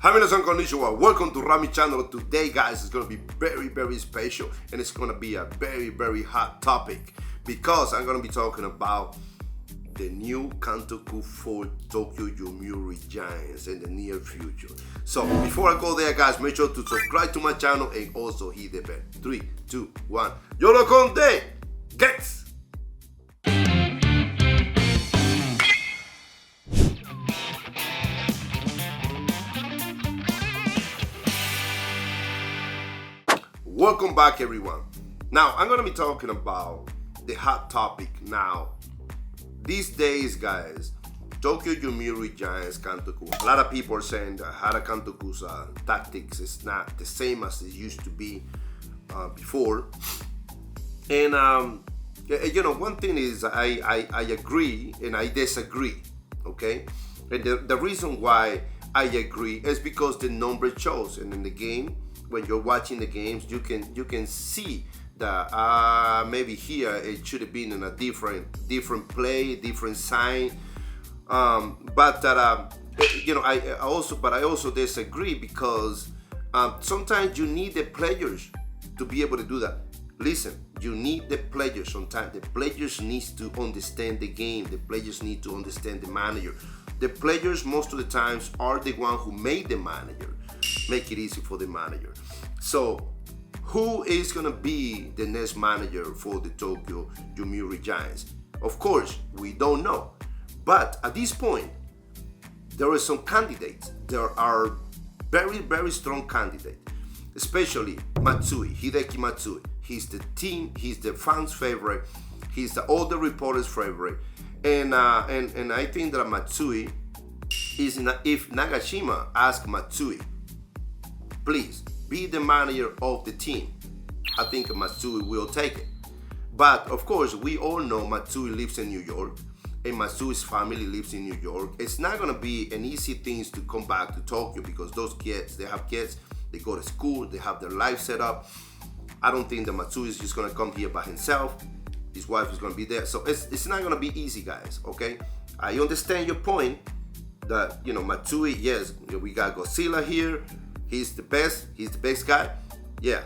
Hi, minasan konnichiwa. Welcome to Rami channel. Today, guys, is going to be very special, and it's going to be a very hot topic because I'm going to be talking about the new Kantoku for Tokyo Yomiuri Giants in the near future. So before I go there, guys, make sure to subscribe to my channel and also hit the bell. 3, 2, 1. Yorokonde gets. Welcome back, everyone. Now, I'm going to be talking about the hot topic now. These days, guys, Tokyo Yomiuri Giants Kantoku. A lot of people are saying that Hara Kantoku's tactics is not the same as it used to be before. And, one thing is I agree and I disagree, okay? And the reason why I agree is because the number shows. And in the game, when you're watching the games, you can see that maybe here it should have been in a different play, different sign. But that I also disagree because sometimes you need the players to be able to do that. Listen, you need the players sometimes. The players needs to understand the game. The players need to understand the manager. The players most of the times are the one who made the manager. Make it easy for the manager. So, who is going to be the next manager for the Tokyo Yomiuri Giants? Of course, we don't know. But at this point, there are some candidates. There are very strong candidates, especially Matsui, Hideki Matsui. He's the team, he's the fans' favorite, he's all the reporters' favorite. And I think that Matsui is, if Nagashima asks Matsui, please be the manager of the team, I think Matsui will take it. But of course, we all know Matsui lives in New York and Matsui's family lives in New York. It's not gonna be an easy thing to come back to Tokyo because those kids, they have kids, they go to school, they have their life set up. I don't think that Matsui is just gonna come here by himself. His wife is gonna be there. So it's not gonna be easy, guys, okay? I understand your point that, Matsui, yes, we got Godzilla here. He's the best guy. Yeah,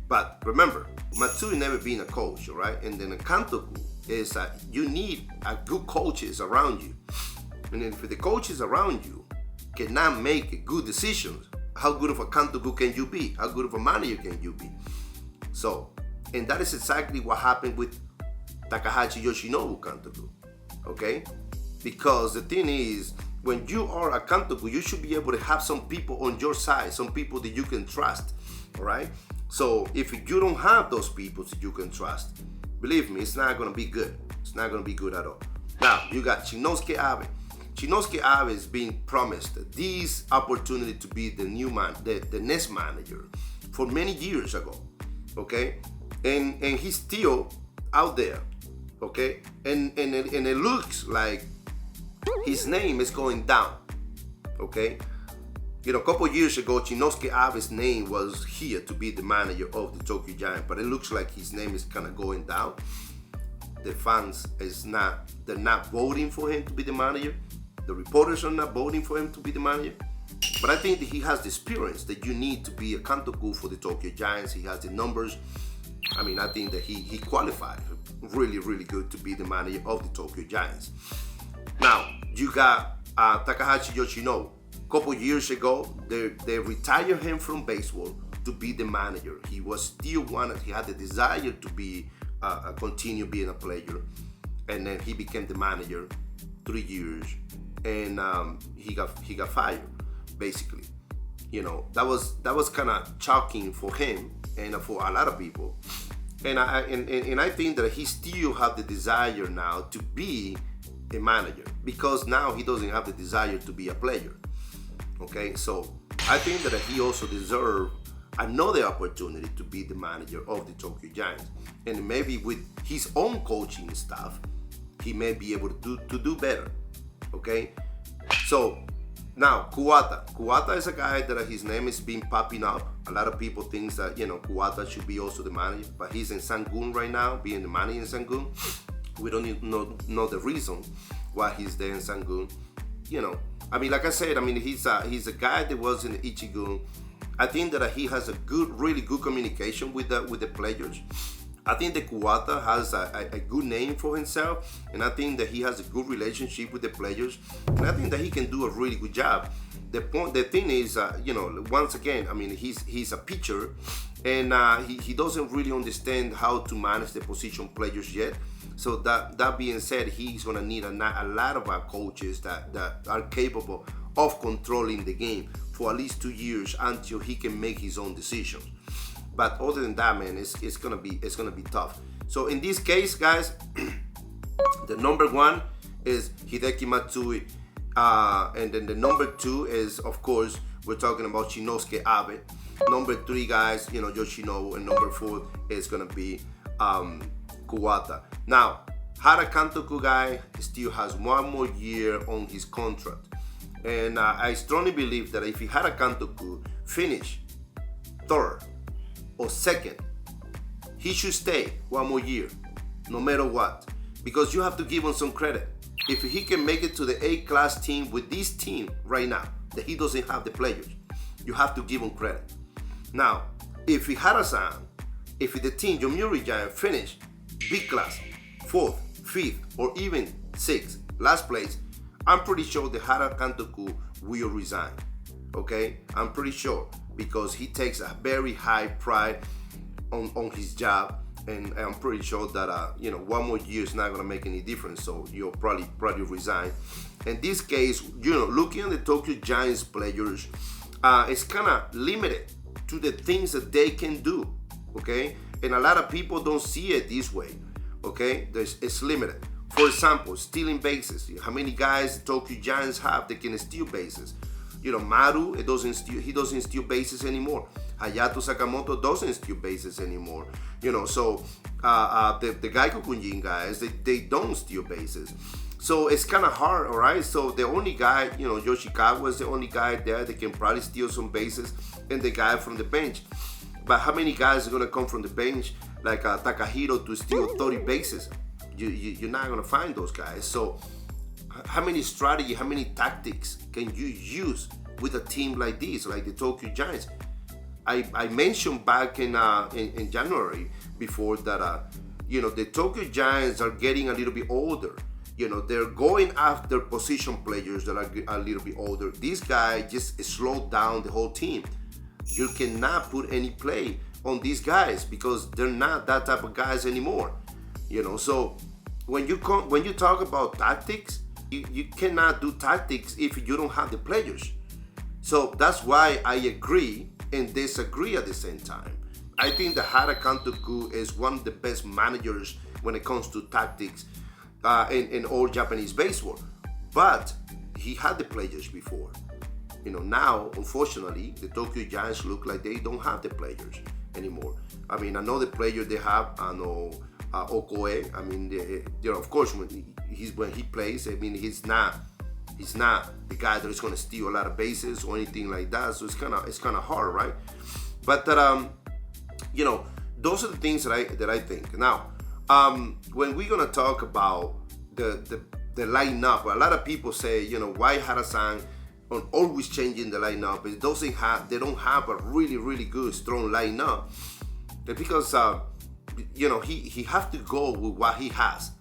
but remember, Matsui never been a coach, all right? And then a Kantoku is you need a good coaches around you. And if the coaches around you cannot make good decisions, how good of a Kantoku can you be? How good of a manager can you be? So, and that is exactly what happened with Takahashi Yoshinobu Kantoku, okay? Because the thing is, when you are a Kantoku, you should be able to have some people on your side, some people that you can trust, all right? So if you don't have those people that you can trust, believe me, it's not gonna be good. It's not gonna be good at all. Now, you got Shinnosuke Abe. Shinnosuke Abe is being promised this opportunity to be the new man, the next manager for many years ago, okay? And he's still out there, okay? And it looks like his name is going down, okay? A couple years ago, Shinnosuke Abe's name was here to be the manager of the Tokyo Giants, but it looks like his name is kind of going down. The fans they're not voting for him to be the manager. The reporters are not voting for him to be the manager. But I think that he has the experience that you need to be a Kantoku for the Tokyo Giants. He has the numbers. I mean, I think that he qualified really good to be the manager of the Tokyo Giants. Now, you got Takahashi Yoshinobu. A couple years ago, they retired him from baseball to be the manager. He had the desire to be continue being a player, and then he became the manager 3 years, and he got fired, basically. That was kind of shocking for him and for a lot of people, and I think that he still have the desire now to be a manager because now he doesn't have the desire to be a player. Okay, so I think that he also deserves another opportunity to be the manager of the Tokyo Giants, and maybe with his own coaching staff, he may be able to do better. Okay, so now Kuwata is a guy that his name is been popping up. A lot of people think that Kuwata should be also the manager, but he's in Sangun right now, being the manager in Sangun. We don't even know the reason why he's there in Sangun. I mean, like I said, I mean, he's a guy that was in Ichigun. I think that he has a really good communication with the players. I think that Kuwata has a good name for himself, and I think that he has a good relationship with the players, and I think that he can do a really good job. The thing is, once again, I mean, he's a pitcher, and he doesn't really understand how to manage the position players yet. So that being said, he's gonna need a lot of our coaches that are capable of controlling the game for at least 2 years until he can make his own decisions. But other than that, man, it's gonna be tough. So in this case, guys, the number 1 is Hideki Matsui, and then the number 2 is, of course, we're talking about Shinosuke Abe. Number 3, guys, Yoshinobu, and number 4 is gonna be Kuwata. Now, Hara Kantoku guy still has 1 more year on his contract, and I strongly believe that if Hara Kantoku finish 3rd or 2nd, he should stay 1 more year, no matter what, because you have to give him some credit. If he can make it to the A-class team with this team right now, that he doesn't have the players, you have to give him credit. Now, if Hara-san, if the team, Yomiuri Giants, finish B-class, 4th, 5th, or even 6th, last place, I'm pretty sure the Hara Kantoku will resign. Okay, I'm pretty sure, because he takes a very high pride on his job, and I'm pretty sure that 1 more year is not gonna make any difference. So you'll probably resign. In this case, looking at the Tokyo Giants players, it's kind of limited to the things that they can do. Okay, and a lot of people don't see it this way. Okay, it's limited. For example, stealing bases. How many guys the Tokyo Giants have that can steal bases? Maru, he doesn't steal bases anymore. Hayato Sakamoto doesn't steal bases anymore. So the Gaikokujin guys, they don't steal bases. So it's kind of hard, all right? So the only guy, Yoshikawa is the only guy there that can probably steal some bases, and the guy from the bench. But how many guys are gonna come from the bench like Takahiro to steal 30 bases? You're not gonna find those guys. So how many strategy, how many tactics can you use with a team like this, like the Tokyo Giants? I mentioned back in January before that the Tokyo Giants are getting a little bit older. They're going after position players that are a little bit older. This guy just slowed down the whole team. You cannot put any play on these guys because they're not that type of guys anymore. So when you talk about tactics, you cannot do tactics if you don't have the players. So that's why I agree and disagree at the same time. I think that Hara Kantoku is one of the best managers when it comes to tactics in all Japanese baseball. But he had the players before. Now, unfortunately, the Tokyo Giants look like they don't have the players anymore. I mean, another player they have, Okoe. I mean, of course, when he plays, I mean, he's not the guy that is going to steal a lot of bases or anything like that. So it's kind of hard, right? But those are the things that I think. Now, when we're gonna talk about the lineup, a lot of people say, why Hara-san on always changing the lineup? They don't have a really, really good, strong lineup. Because he has to go with what he has,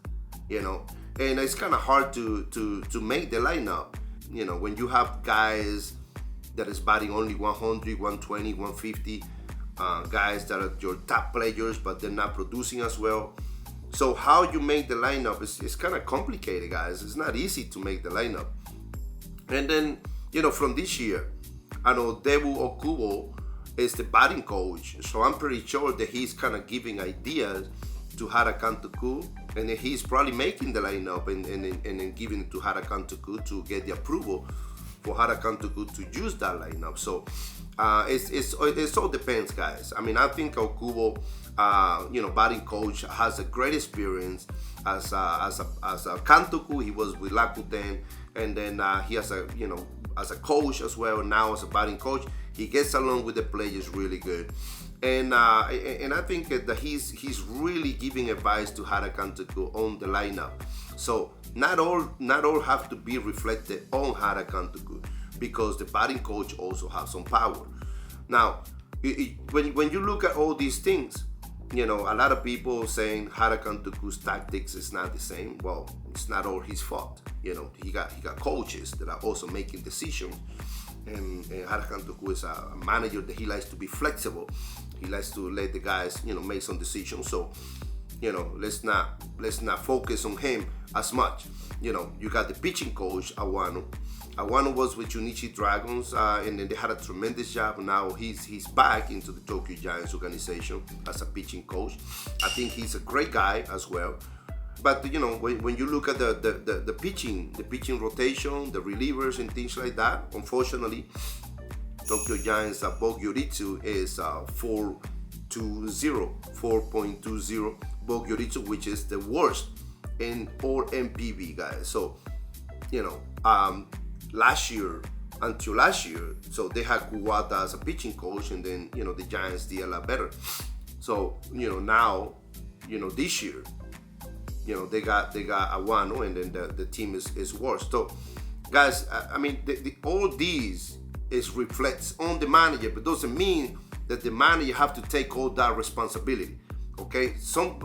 and it's kind of hard to make the lineup, when you have guys that is batting only 100, 120, 150, guys that are your top players, but they're not producing as well. So how you make the lineup is kind of complicated, guys. It's not easy to make the lineup. And then, from this year, I know Debu Okubo is the batting coach, so I'm pretty sure that he's kind of giving ideas to Hara Kantoku, and then he's probably making the lineup and then giving it to Hara Kantoku to get the approval for Hara Kantoku to use that lineup. So it all depends, guys. I mean, I think Okubo, batting coach, has a great experience as a Kantoku. He was with Rakuten, and then he has as a coach as well. Now as a batting coach, he gets along with the players really good, and I think that he's really giving advice to Hara Kantoku on the lineup. So not all have to be reflected on Hara Kantoku, because the batting coach also has some power. Now, when you look at all these things, a lot of people saying Hara Kantoku's tactics is not the same. Well, it's not all his fault. He got coaches that are also making decisions, and Hara Kantoku is a manager that he likes to be flexible. He likes to let the guys, make some decisions. So, let's not focus on him as much. You got the pitching coach, Awano. Awano was with Junichi Dragons, and then they had a tremendous job. Now he's back into the Tokyo Giants organization as a pitching coach. I think he's a great guy as well. But when you look at the pitching rotation, the relievers and things like that, unfortunately, Tokyo Giants Bogyoritsu is 4.20 Bogyoritsu, which is the worst in all MPB, guys. So until last year, so they had Kuwata as a pitching coach, and then the Giants did a lot better. So now this year, they got Awano, and then the team is worse. So guys, I mean, all these reflects on the manager, but doesn't mean that the manager have to take all that responsibility. Okay, some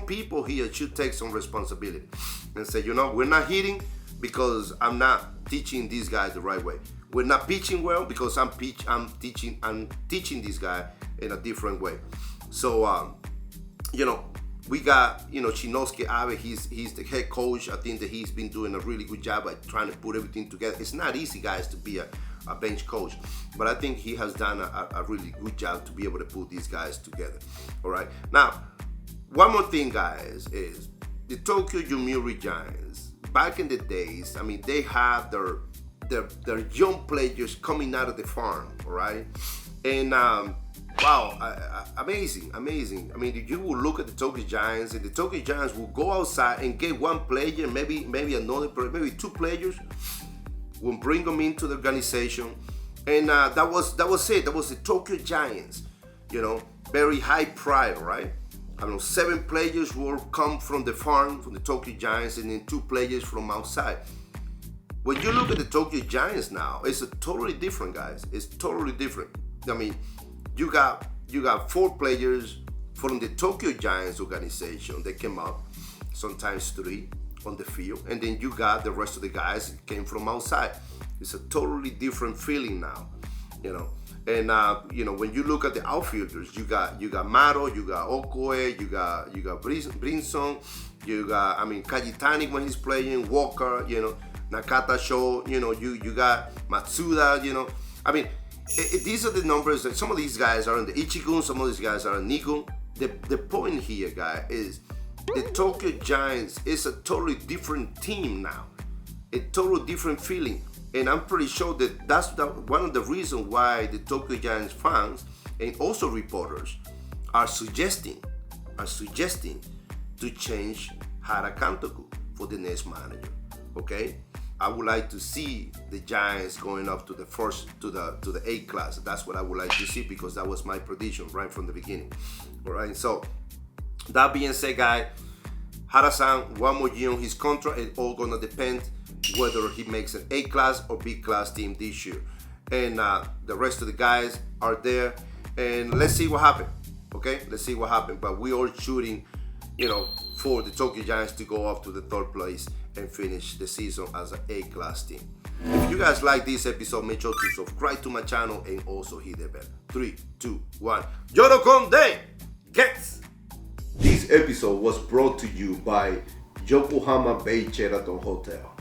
people here should take some responsibility and say, we're not hitting because I'm not teaching these guys the right way. We're not pitching well because I'm teaching this guy in a different way. So we got Shinosuke Abe. He's the head coach. I think that he's been doing a really good job at trying to put everything together. It's not easy, guys, to be a bench coach, but I think he has done a really good job to be able to put these guys together. All right, now one more thing, guys, is the Tokyo Yomiuri Giants. Back in the days, I mean, they had their young players coming out of the farm, all right, and wow, amazing. I mean, you will look at the Tokyo Giants, and the Tokyo Giants will go outside and get one player, maybe another player, maybe two players, will bring them into the organization, and that was it. That was the Tokyo Giants. Very high pride, right? 7 players will come from the farm, from the Tokyo Giants, and then 2 players from outside. When you look at the Tokyo Giants now, it's a totally different, guys. It's totally different. I mean, you got 4 players from the Tokyo Giants organization that came up, sometimes 3 on the field, and then you got the rest of the guys that came from outside. It's a totally different feeling now, And when you look at the outfielders, you got Maro, you got Okoe, you got Brinson, you got Kajitani when he's playing, Walker, Nakata Show, you got Matsuda, these are the numbers that some of these guys are in the Ichigun, some of these guys are in Nigun. The point here, guy, is the Tokyo Giants is a totally different team now, a totally different feeling. And I'm pretty sure that that's one of the reasons why the Tokyo Giants fans and also reporters are suggesting to change Hara Kantoku for the next manager. Okay, I would like to see the Giants going up to the A class. That's what I would like to see, because that was my prediction right from the beginning. All right. So that being said, guys, Hara-san, one more year on his contract. It's all gonna depend whether he makes an A class or B class team this year, and the rest of the guys are there, and let's see what happens. Okay, let's see what happens. But we are shooting, for the Tokyo Giants to go up to the 3rd place and finish the season as an A class team. If you guys like this episode, make sure to subscribe to my channel and also hit the bell. 3, 2, 1. Yorokonde gets. This episode was brought to you by Yokohama Bay Sheraton Hotel.